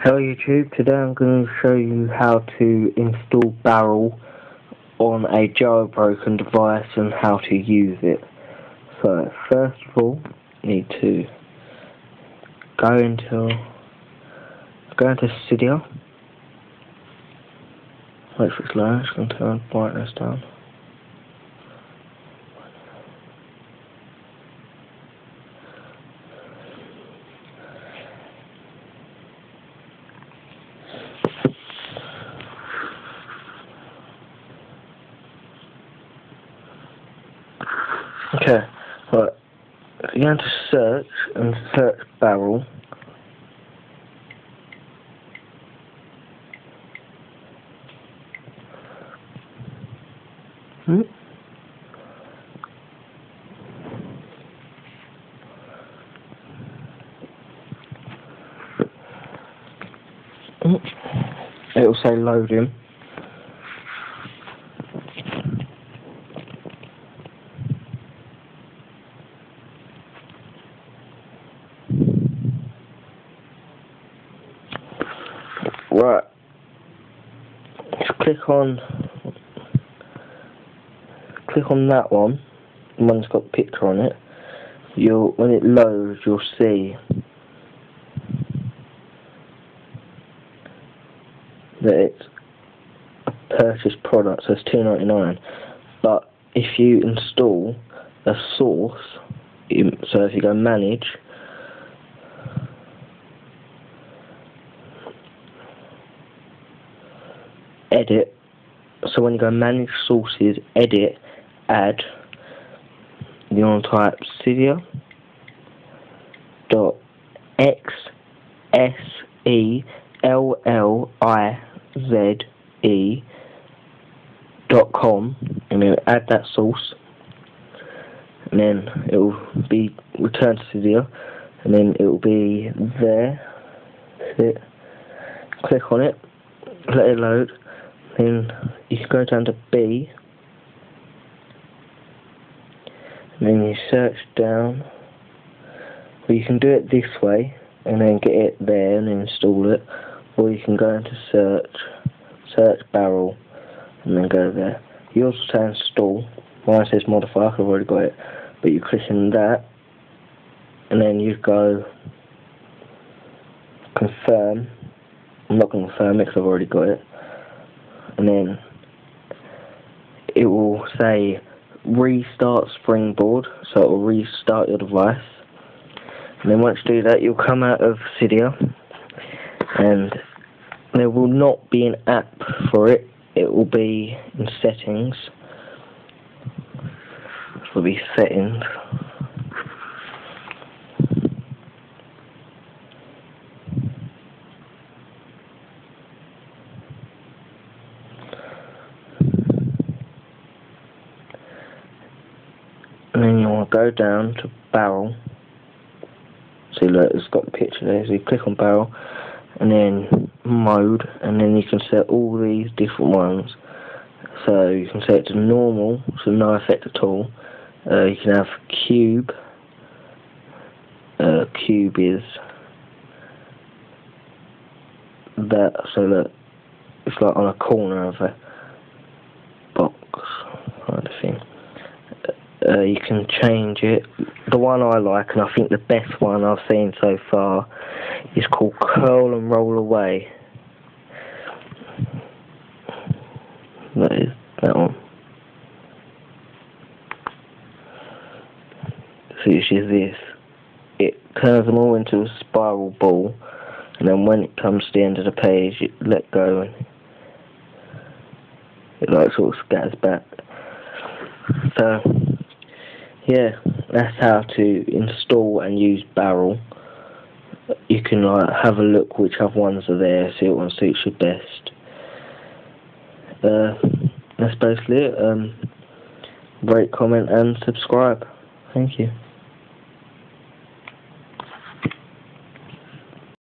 Hello YouTube, today I'm going to show you how to install Barrel on a jailbroken device and how to use it. So first of all, you need to go into Cydia. Wait for it's low, it's going to turn brightness down. Okay, right, if you go into search and search Barrel, it will say loading. Right, just click on that one, the one that's got the picture on it. When it loads, you'll see that it's a purchased product, so it's $2.99. But if you install a source, so if you go manage, edit, so when you go manage sources, edit, add, you want to type cydia.xsellize.com, and then add that source, and then it will be returned to Cydia, and then it will be there. Click on it, let it load. Then you can go down to B, and then you search down. Well, you can do it this way and then get it there and install it, or you can go into search Barrel and then go there. You also say install. Mine says modify, I've already got it, but you click on that and then you go confirm. I'm not going to confirm it because I've already got it. And then it will say restart Springboard, so it will restart your device. And then once you do that, you'll come out of Cydia, and there will not be an app for it. It will be in settings. It will be settings. And then you want to go down to Barrel. See, look, it's got the picture there. So you click on Barrel, and then mode, and then you can set all these different ones. So you can set it to normal, so no effect at all. You can have cube. Cube is that, so that it's like on a corner of a box kind of thing. You can change it. The one I like, and I think the best one I've seen so far, is called Curl and Roll Away. That is that one. So it's just this. It turns them all into a spiral ball, and then when it comes to the end of the page, it let go and it like sort of scatters back. So yeah, that's how to install and use Barrel. You can like have a look which other ones are there, see what one suits you best. That's basically it. Rate, comment and subscribe. Thank you.